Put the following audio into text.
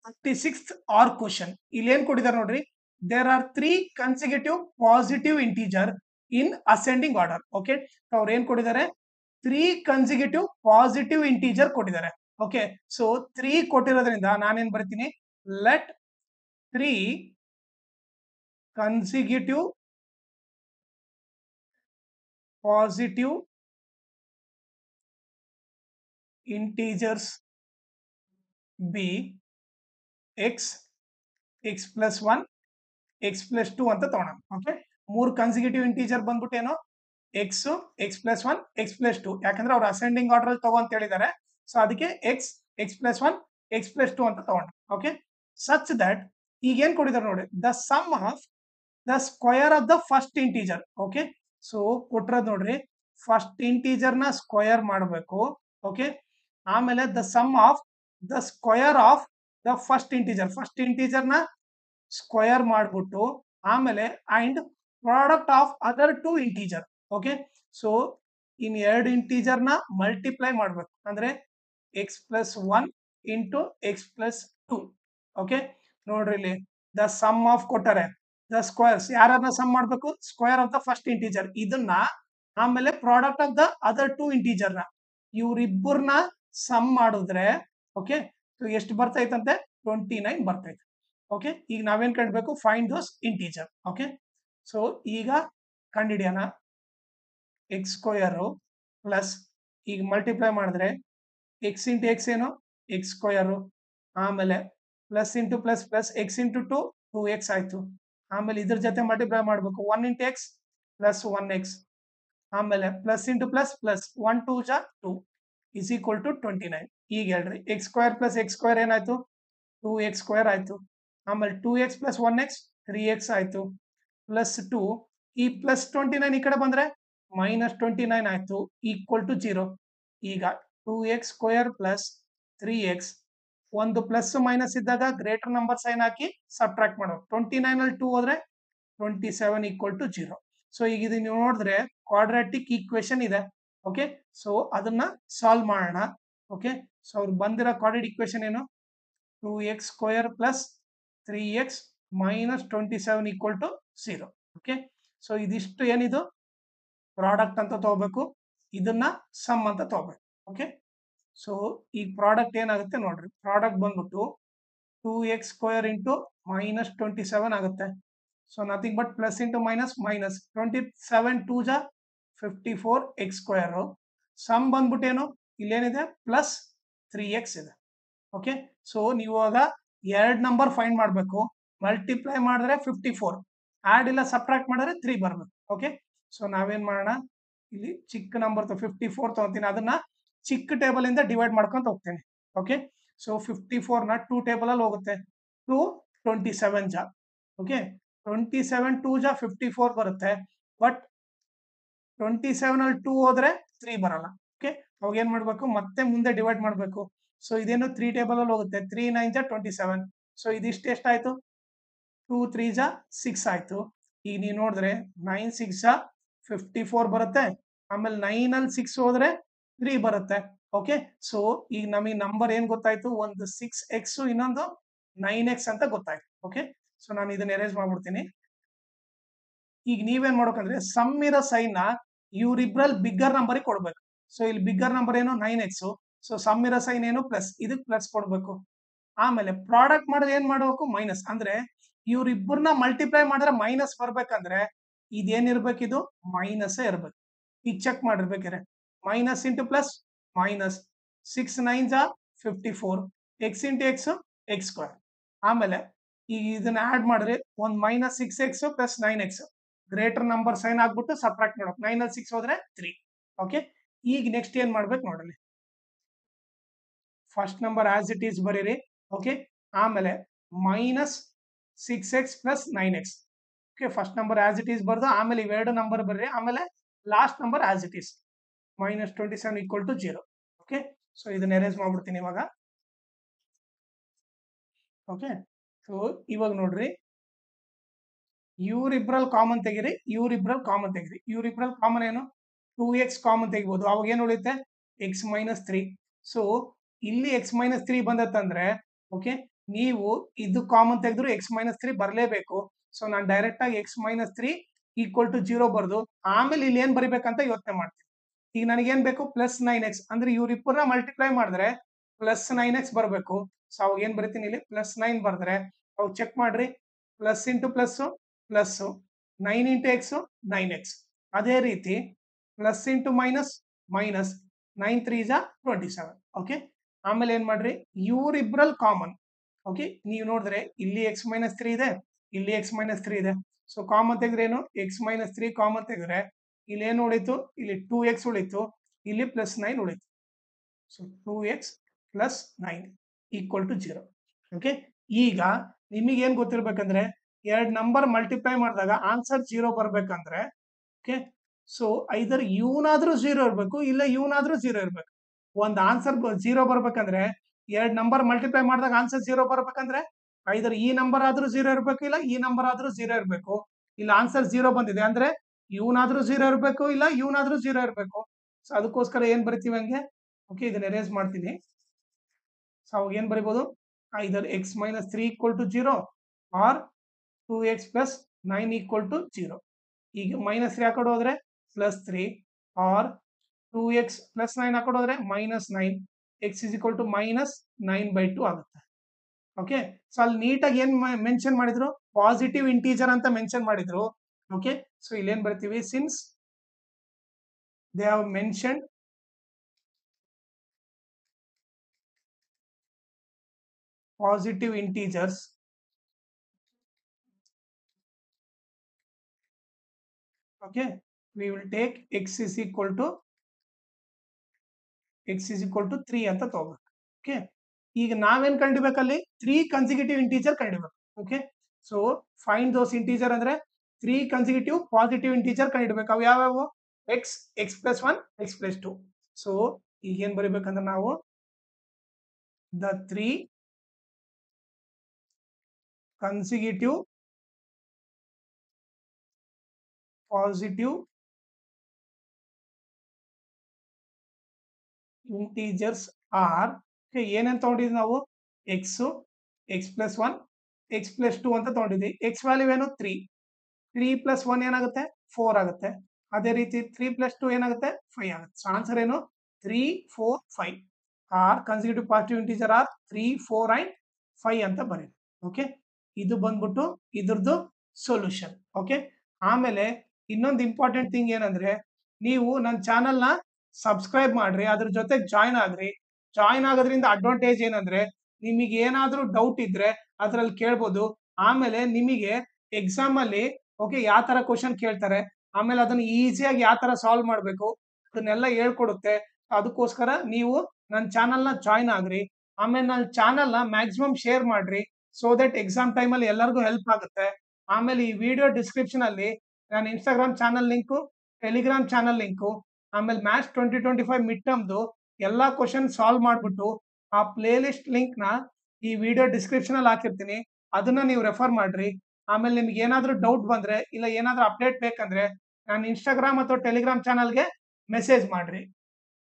36th or question. ಇಲ್ಲಿ ಏನ್ ಕೊಟ್ಟಿದ್ದಾರೆ ನೋಡ್ರಿ, there are 3 consecutive positive integer in ascending order. Okay, ಅವ್ರು ಏನ್ ಕೊಟ್ಟಿದ್ದಾರೆ, 3 consecutive positive integer ಕೊಟ್ಟಿದ್ದಾರೆ. ಓಕೆ, ಸೊ 3 ಕೊಟ್ಟಿರೋದ್ರಿಂದ ನಾನೇನ್ ಬರ್ತೀನಿ, let 3 consecutive positive integers be x, x plus 1, x plus 2 ಅಂತ ತಗೋಣ. ಓಕೆ, 3 ಕನ್ಸಿಕ್ಯೂಟಿವ್ ಇಂಟೀಜರ್ ಬಂದ್ಬಿಟ್ಟು ಏನೋ X, x plus 1, x plus 2, ಯಾಕಂದ್ರೆ ಅವ್ರು ಅಸೆಂಡಿಂಗ್ ಆರ್ಡರ್ ಅಲ್ಲಿ ತಗೋ ಅಂತ ಹೇಳಿದ್ದಾರೆ. ಸೊ ಅದಕ್ಕೆ X, x plus 1, x plus 2 ಅಂತ ತಗೋಣ. ಓಕೆ, ಸಚ್ ದಟ್ ಈಗ ಏನ್ ಕೊಟ್ಟಿದ್ದಾರೆ ನೋಡಿ, the sum of the square of the first integer. Okay, so ಕೊಟ್ಟಿರೋದು ನೋಡ್ರಿ, ಫಸ್ಟ್ ಇಂಟೀಜರ್ ನ ಸ್ಕ್ವಯರ್ ಮಾಡಬೇಕು. ಓಕೆ, ಆಮೇಲೆ the sum of the square of the first integer ನ ಸ್ಕ್ವಯರ್ ಮಾಡ್ಬಿಟ್ಟು ಆಮೇಲೆ and product of other 2 integer. Okay, so in 2 integer ನ multiply ಮಾಡ್ಬೇಕು, ಅಂದ್ರೆ x plus 1 into x plus 2. Okay, ನೋಡ್ರಿ ಇಲ್ಲಿ ದ ಸಮ್ ಆಫ್ ಕೊಟ್ಟರೆ, ದ ಸ್ಕ್ವಯರ್ಸ್ ಯಾರನ್ನ ಸಮ್ ಮಾಡ್ಬೇಕು, square of the first integer ಇದನ್ನ, ಆಮೇಲೆ product of the other 2 integer ನ, ಇವ್ರಿಬ್ಬರನ್ನ ಸಮ್ ಮಾಡಿದ್ರೆ ಓಕೆ, ಸೊ ಎಷ್ಟು ಬರ್ತೈತಂತೆ, 29 ಬರ್ತೈತೆ. ಓಕೆ, ಈಗ ನಾವೇನ್ ಕಂಡ್ಬೇಕು, find those integer. Okay, so ಈಗ ಕಂಡಿಡಿಯೋಣ, ಎಕ್ಸ್ ಸ್ಕ್ವಯರ್ ಪ್ಲಸ್ ಈಗ ಮಲ್ಟಿಪ್ಲೈ ಮಾಡಿದ್ರೆ ಎಕ್ಸ್ ಇಂಟು ಎಕ್ಸ್ ಏನು, ಎಕ್ಸ್ ಸ್ಕ್ವಯರ್, ಆಮೇಲೆ plus into plus plus X into 2, 2x ಆಯ್ತು. ಆಮೇಲೆ ಇದ್ರ ಜೊತೆ ಮಲ್ಟಿಪ್ಲೈ ಮಾಡಬೇಕು, 1 ಇಂಟು ಎಕ್ಸ್ ಪ್ಲಸ್ 1x, ಆಮೇಲೆ ಪ್ಲಸ್ ಇಂಟು ಪ್ಲಸ್ ಪ್ಲಸ್ 1 2 ಜಾ 2 ಇಸ್ ಈಕ್ವಲ್ ಟು 29. ಈಗ ಹೇಳ್ರಿ, X square plus X square ಏನಾಯ್ತು, 2x ಸ್ಕ್ವಯರ್ ಆಯ್ತು. ಆಮೇಲೆ 2x ಪ್ಲಸ್ 1x 3x ಆಯ್ತು, ಪ್ಲಸ್ 2, ಈ ಪ್ಲಸ್ 29 ಈ ಕಡೆ ಬಂದ್ರೆ ಮೈನಸ್ 29 ಆಯ್ತು, ಈಕ್ವಲ್ ಟು 0. ಈಗ 2x ಸ್ಕ್ವಯರ್ ಪ್ಲಸ್ 3x, ಒಂದು ಪ್ಲಸ್ ಮೈನಸ್ ಇದ್ದಾಗ ಗ್ರೇಟರ್ ನಂಬರ್ ಸೈನ್ ಹಾಕಿ ಸಬ್ಟ್ರಾಕ್ಟ್ ಮಾಡೋದು. 29 ಅಲ್ಲಿ 2 ಹೋದ್ರೆ 27 ಈಕ್ವಲ್ ಟು 0. ಸೊ ಈಗ ಇದು ನೀವು ನೋಡಿದ್ರೆ ಕ್ವಾಡ್ರಾಟಿಕ್ ಈಕ್ವೇಶನ್ ಇದೆ. ಓಕೆ, ಸೊ ಅದನ್ನ ಸಾಲ್ವ್ ಮಾಡೋಣ. ಓಕೆ, ಸೊ ಅವ್ರು ಬಂದಿರೋ ಕ್ವಾಡ್ರಾಟಿಕ್ ಈಕ್ವೇಶನ್ ಏನು, 2x square plus 3x minus 27 equal to 0. Okay, so ಇದಿಷ್ಟು ಏನಿದು ಪ್ರಾಡಕ್ಟ್ ಅಂತ ತಗೋಬೇಕು, ಇದನ್ನ ಸಮ್ ಅಂತ ತಗೋಬೇಕು. ಓಕೆ, ಸೊ ಈ ಪ್ರಾಡಕ್ಟ್ ಏನಾಗುತ್ತೆ ನೋಡ್ರಿ, ಪ್ರಾಡಕ್ಟ್ ಬಂದ್ಬಿಟ್ಟು 2x ಸ್ಕ್ವಯರ್ ಇಂಟು ಮೈನಸ್ 27 ಆಗುತ್ತೆ. So nothing but plus into minus minus 27 2 ಜಾ 54 ಎಕ್ಸ್ ಸ್ಕ್ವಯರ್. ಸಮ್ ಬಂದ್ಬಿಟ್ಟು ಏನು, ಇಲ್ಲೇನಿದೆ ಪ್ಲಸ್ 3x ಇದೆ. ಓಕೆ, ಸೊ ನೀವು ಇವಾಗ 2 ನಂಬರ್ ಫೈಂಡ್ ಮಾಡಬೇಕು, ಮಲ್ಟಿಪ್ಲೈ ಮಾಡಿದ್ರೆ 54, ಆಡ್ ಇಲ್ಲ ಸಬ್ಟ್ರಾಕ್ಟ್ ಮಾಡಿದ್ರೆ 3 ಬರ್ಬೇಕು. ಓಕೆ, ಸೊ ನಾವೇನ್ ಮಾಡೋಣ, ಇಲ್ಲಿ ಚಿಕ್ಕ ನಂಬರ್ 54 ತಗೋತೀನಿ, ಅದನ್ನ ಚಿಕ್ಕ ಟೇಬಲ್ ಇಂದ ಡಿವೈಡ್ ಮಾಡ್ಕೊಂತ ಹೋಗ್ತೇನೆ. ಓಕೆ, ಸೊ 54 ನ 2 ಟೇಬಲ್ ಅಲ್ಲಿ ಹೋಗುತ್ತೆ, 2 27 ಜಾ. ಓಕೆ, 27 2 ಜಾ 54 ಬರುತ್ತೆ, ಬಟ್ 27 ಅಲ್ಲಿ 2 ಹೋದ್ರೆ 3 ಬರಲ್ಲ. ಓಕೆ, ಅವಾಗ ಏನ್ ಮಾಡ್ಬೇಕು, ಮತ್ತೆ ಮುಂದೆ ಡಿವೈಡ್ ಮಾಡ್ಬೇಕು. ಸೊ ಇದೇನು 3 ಟೇಬಲ್ ಅಲ್ಲಿ ಹೋಗುತ್ತೆ, 3 9 ಜಾ 27. ಸೊ ಇದಿಷ್ಟು ಎಷ್ಟಾಯ್ತು, 2 3 ಜಾ 6 ಆಯ್ತು. ಈಗ ನೀವು ನೋಡಿದ್ರೆ 9 6 ಜಾ 54 ಬರುತ್ತೆ, ಆಮೇಲೆ 9 ಅಲ್ಲಿ 6 ಹೋದ್ರೆ 3 ಬರುತ್ತೆ. ಓಕೆ, ಸೊ ಈಗ ನಮಗೆ ನಂಬರ್ ಏನ್ ಗೊತ್ತಾಯ್ತು, ಒಂದು 6x ಇನ್ನೊಂದು 9x ಅಂತ ಗೊತ್ತಾಯ್ತು. ಓಕೆ, ಸೊ ನಾನು ಇದನ್ನ ಎರೇಸ್ ಮಾಡ್ಬಿಡ್ತೀನಿ. ಈಗ ನೀವೇನ್ ಮಾಡ್ಬೇಕಂದ್ರೆ ಸಮ್ ಇರೋ ಸೈನ್ ನ ಇವ್ರಿಬ್ರಲ್ಲಿ ಬಿಗ್ಗರ್ ನಂಬರ್ ಕೊಡ್ಬೇಕು. ಸೊ ಇಲ್ಲಿ ಬಿಗ್ಗರ್ ನಂಬರ್ ಏನು 9x, ಸೊ ಸಮ್ ಇರೋ ಸೈನ್ ಏನು ಪ್ಲಸ್, ಇದಕ್ಕೆ ಪ್ಲಸ್ ಕೊಡ್ಬೇಕು. ಆಮೇಲೆ ಪ್ರಾಡಕ್ಟ್ ಮಾಡಿದ್ರೆ ಏನ್ ಮಾಡ್ಬೇಕು, ಮೈನಸ್. ಅಂದ್ರೆ ಇವ್ರಿಬ್ಬರನ್ನ ಮಲ್ಟಿಪ್ಲೈ ಮಾಡಿದ್ರೆ ಮೈನಸ್ ಬರ್ಬೇಕಂದ್ರೆ ಇದೇನಿರ್ಬೇಕು, ಇದು ಮೈನಸ್ ಇರ್ಬೇಕು. ಈಗ ಚೆಕ್ ಮಾಡಿರ್ಬೇಕಾರೆ ಮೈನಸ್ ಇಂಟು ಪ್ಲಸ್ ಮೈನಸ್ 6 9 ಜಾ 54 X into X X square. ಆಮೇಲೆ ಈಗ ಇದನ್ನ ಆಡ್ ಮಾಡಿದ್ರೆ ಒಂದು minus 6x plus 9x, greater number sign ಆಗ್ಬಿಟ್ಟು ಸಬ್ಟ್ರಾಕ್ಟ್ ಮಾಡೋದು, 9 ಅಲ್ಲಿ 6 ಹೋದ್ರೆ 3. ಓಕೆ, ಈಗ ನೆಕ್ಸ್ಟ್ ಏನ್ ಮಾಡ್ಬೇಕು ನೋಡಲಿ, first number as it is ಬರೀರಿ. ಓಕೆ, ಆಮೇಲೆ minus 6x plus 9x. Okay, first number as it is ಬರ್ದು ಆಮೇಲೆ ಇವೆರಡು ನಂಬರ್ ಬರ್ರಿ, ಆಮೇಲೆ last number as it is minus 27 equal to 0. Okay, so ಇದನ್ನ ಎರೇಸ್ ಮಾಡ್ಬಿಡ್ತೀನಿ ಇವಾಗ. ಓಕೆ, ಸೊ ಇವಾಗ ನೋಡ್ರಿ, ಇವ್ರಿಬ್ರಲ್ಲಿ ಕಾಮನ್ ತೆಗಿರಿ, ಇವ್ರಿಬ್ರಲ್ಲಿ ಕಾಮನ್ ತೆಗಿರಿ. ಇವ್ರಿಬ್ರಲ್ಲಿ ಕಾಮನ್ ಏನು, 2x ಕಾಮನ್ ತೆಗಿಬಹುದು, ಅವಾಗ ಏನು ಉಳಿಯುತ್ತೆ, x ಮೈನಸ್ 3. ಸೊ ಇಲ್ಲಿ x ಮೈನಸ್ 3 ಬಂದತ್ತಂದ್ರೆ ಓಕೆ, ನೀವು ಇದು ಕಾಮನ್ ತೆಗೆದ್ರು x ಮೈನಸ್ 3 ಬರಲೇಬೇಕು. ಸೊ ನಾನು ಡೈರೆಕ್ಟ್ ಆಗಿ x ಮೈನಸ್ 3 ಈಕ್ವಲ್ ಟು 0 ಬರೆದು ಆಮೇಲೆ ಇಲ್ಲಿ ಏನ್ ಬರಿಬೇಕಂತ ಯೋಚನೆ ಮಾಡ್ತೀನಿ. ಈಗ ನನಗೇನ್ ಬೇಕು ಪ್ಲಸ್ 9x ಅಂದ್ರೆ ಇವ್ರಿಬ್ಬರನ್ನ ಮಲ್ಟಿಪ್ಲೈ ಮಾಡಿದ್ರೆ ಪ್ಲಸ್ 9x ಬರಬೇಕು. ಸೊ ಅವಾಗ ಏನ್ ಬರಿತೀನಿ ಇಲ್ಲಿ ಪ್ಲಸ್ 9 ಬರೆದ್ರೆ ಅವಾಗ ಚೆಕ್ ಮಾಡ್ರಿ plus into plus plus 9 into X 9x. ಅದೇ ರೀತಿ ಪ್ಲಸ್ ಇಂಟು ಮೈನಸ್ ಮೈನಸ್ 9 3 ಜಾ 27. ಓಕೆ, ಆಮೇಲೆ ಏನ್ ಮಾಡ್ರಿ ಇವ್ರಿಬ್ರಲ್ಲಿ ಕಾಮನ್. ಓಕೆ, ನೀವು ನೋಡಿದ್ರೆ ಇಲ್ಲಿ x ಮೈನಸ್ 3 ಇದೆ, ಇಲ್ಲಿ x ಮೈನಸ್ 3 ಇದೆ. ಸೊ ಕಾಮನ್ ತೆಗೆದ್ರೆ ಏನು x ಮೈನಸ್ 3 ಕಾಮನ್ ತೆಗೆದ್ರೆ ಇಲ್ಲಿ ಏನು ಉಳಿತು, ಇಲ್ಲಿ 2x ಉಳಿತು, ಇಲ್ಲಿ ಪ್ಲಸ್ 9 ಉಳಿತು. So 2x plus 9 equal to 0. Okay, ಈಗ ನಿಮಗೆ ಏನ್ ಗೊತ್ತಿರ್ಬೇಕಂದ್ರೆ ಎರಡು ನಂಬರ್ ಮಲ್ಟಿಪ್ಲೈ ಮಾಡಿದಾಗ ಆನ್ಸರ್ 0 ಬರ್ಬೇಕಂದ್ರೆ ಓಕೆ, ಸೊ ಐದರ್ ಇವನಾದ್ರೂ 0 ಇರಬೇಕು, ಇಲ್ಲ ಇವನಾದ್ರೂ 0 ಇರಬೇಕು. ಒಂದು ಆನ್ಸರ್ 0 ಬರ್ಬೇಕಂದ್ರೆ ಎರಡು ನಂಬರ್ ಮಲ್ಟಿಪ್ಲೈ ಮಾಡಿದಾಗ ಆನ್ಸರ್ 0 ಬರ್ಬೇಕಂದ್ರೆ ಐದರ್ ಈ ನಂಬರ್ ಆದ್ರೂ 0 ಇರಬೇಕು, ಇಲ್ಲ ಈ ನಂಬರ್ ಆದ್ರೂ 0 ಇರಬೇಕು. ಇಲ್ಲ ಆನ್ಸರ್ 0 ಬಂದಿದೆ ಅಂದ್ರೆ ಇವನಾದ್ರೂ 0 ಇರಬೇಕು, ಇಲ್ಲ ಇವನಾದ್ರೂ 0 ಇರಬೇಕು. ಸೊ ಅದಕ್ಕೋಸ್ಕರ ಏನ್ ಬರಿತೀವಿ ಹಂಗೆ. ಓಕೆ, ಇದನ್ನ ಎರೇಸ್ ಮಾಡ್ತೀನಿ. ಸೊ ಅವಾಗ ಏನ್ ಬರಿಬಹುದು, either x minus 3 equal to 0 or 2x plus 9 equal to 0. ಈಗ ಮೈನಸ್ 3 ಹಾಕೊಂಡು ಹೋದ್ರೆ ಪ್ಲಸ್ 3 ಆರ್ 2x ಪ್ಲಸ್ 9 ಹಾಕೊಂಡು ಹೋದ್ರೆ minus 9 x is equal to minus 9/2 ಆಗುತ್ತೆ. ಓಕೆ, ಸೊ ಅಲ್ಲಿ ನೀಟಾಗಿ ಏನ್ ಮೆನ್ಷನ್ ಮಾಡಿದ್ರು, ಪಾಸಿಟಿವ್ ಇಂಟೀಜರ್ ಅಂತ ಮೆನ್ಷನ್ ಮಾಡಿದ್ರು. ಓಕೆ, ಸೊ ಇಲ್ಲಿ ಏನ್ ಬರ್ತೀವಿ, since they have mention positive integers, okay, we will take x is equal to 3 ಅಂತ ತಗೋಬೇಕು. ಓಕೆ, ಈಗ ನಾವೇನ್ ಕಂಡಿಬೇಕಲ್ಲಿ 3 ಕನ್ಸಿಕ್ಯೂಟಿವ್ ಇಂಟೀಜರ್ ಕಂಡಿಬೇಕು. Okay, so find those integer ಅಂದ್ರೆ 3 ಕನ್ಸಿಕ್ಯೂಟಿವ್ ಪಾಸಿಟಿವ್ ಇಂಟೀಜರ್ ಕಂಡಿಡ್ಬೇಕು. ಅವು ಯಾವ್ಯಾವು, x, x plus 1, x plus 2. So ಈಗ ಏನ್ ಬರಿಬೇಕಂದ್ರೆ ನಾವು the 3 consecutive positive integers are. ಏನೇನು ತಗೊಂಡಿದ್ವಿ ನಾವು, x, x plus 1, x plus 2 ಅಂತ ತಗೊಂಡಿದ್ವಿ. ಎಕ್ಸ್ ವ್ಯಾಲ್ಯೂ ಏನು 3, 3 ಪ್ಲಸ್ 1 ಏನಾಗುತ್ತೆ 4 ಆಗುತ್ತೆ. ಅದೇ ರೀತಿ 3 ಪ್ಲಸ್ 2 ಏನಾಗುತ್ತೆ 5 ಆಗುತ್ತೆ. ಸೊ ಆನ್ಸರ್ ಏನು 3, 4, 5 are consecutive positive integer are 3, 4 and 5 ಅಂತ ಬರೀರಿ. ಓಕೆ, ಇದು ಬಂದ್ಬಿಟ್ಟು ಇದ್ರದ್ದು ಸೊಲ್ಯೂಷನ್. ಓಕೆ, ಆಮೇಲೆ ಇನ್ನೊಂದು ಇಂಪಾರ್ಟೆಂಟ್ ಥಿಂಗ್ ಏನಂದ್ರೆ ನೀವು ನನ್ನ ಚಾನಲ್ನ ಸಬ್ಸ್ಕ್ರೈಬ್ ಮಾಡ್ರಿ, ಅದ್ರ ಜೊತೆ ಜಾಯ್ನ್ ಆಗ್ರಿ. ಜಾಯ್ನ್ ಆಗೋದ್ರಿಂದ ಅಡ್ವಾಂಟೇಜ್ ಏನಂದ್ರೆ ನಿಮಗೆ ಏನಾದ್ರೂ ಡೌಟ್ ಇದ್ರೆ ಅದ್ರಲ್ಲಿ ಕೇಳ್ಬೋದು. ಆಮೇಲೆ ನಿಮಗೆ ಎಕ್ಸಾಮ್ ಅಲ್ಲಿ ಓಕೆ ಯಾವ ತರ ಕ್ವಶನ್ ಕೇಳ್ತಾರೆ, ಆಮೇಲೆ ಅದನ್ನ ಈಸಿಯಾಗಿ ಯಾವ ತರ ಸಾಲ್ವ್ ಮಾಡಬೇಕು ಅದನ್ನೆಲ್ಲ ಹೇಳ್ಕೊಡುತ್ತೆ. ಅದಕ್ಕೋಸ್ಕರ ನೀವು ನನ್ನ ಚಾನಲ್ನ ಜಾಯ್ನ್ ಆಗ್ರಿ. ಆಮೇಲೆ ನನ್ನ ಚಾನಲ್ನ ಮ್ಯಾಕ್ಸಿಮಮ್ ಶೇರ್ ಮಾಡ್ರಿ, ಸೊ ದಟ್ ಎಕ್ಸಾಮ್ ಟೈಮಲ್ಲಿ ಎಲ್ಲರಿಗೂ ಹೆಲ್ಪ್ ಆಗುತ್ತೆ. ಆಮೇಲೆ ಈ ವಿಡಿಯೋ ಡಿಸ್ಕ್ರಿಪ್ಷನ್ ಅಲ್ಲಿ ನನ್ನ Instagram channel link, Telegram channel link, ಆಮೇಲೆ ಮ್ಯಾಥ್ಸ್ 2025 ಮಿಡ್ ಟರ್ಮ್ದು ಎಲ್ಲಾ ಕ್ವಶನ್ ಸಾಲ್ವ್ ಮಾಡ್ಬಿಟ್ಟು ಆ ಪ್ಲೇ ಲಿಸ್ಟ್ ಲಿಂಕ್ ನ ಈ ವಿಡಿಯೋ ಡಿಸ್ಕ್ರಿಪ್ಷನ್ ಅಲ್ಲಿ ಹಾಕಿರ್ತೀನಿ, ಅದನ್ನ ನೀವು ರೆಫರ್ ಮಾಡ್ರಿ. ಆಮೇಲೆ ನಿಮ್ಗೆ ಏನಾದ್ರೂ ಡೌಟ್ ಬಂದ್ರೆ ಇಲ್ಲ ಏನಾದ್ರೂ ಅಪ್ಡೇಟ್ ಬೇಕಂದ್ರೆ ನಾನು ಇನ್ಸ್ಟಾಗ್ರಾಮ್ ಅಥವಾ ಟೆಲಿಗ್ರಾಮ್ ಚಾನಲ್ಗೆ ಮೆಸೇಜ್ ಮಾಡ್ರಿ.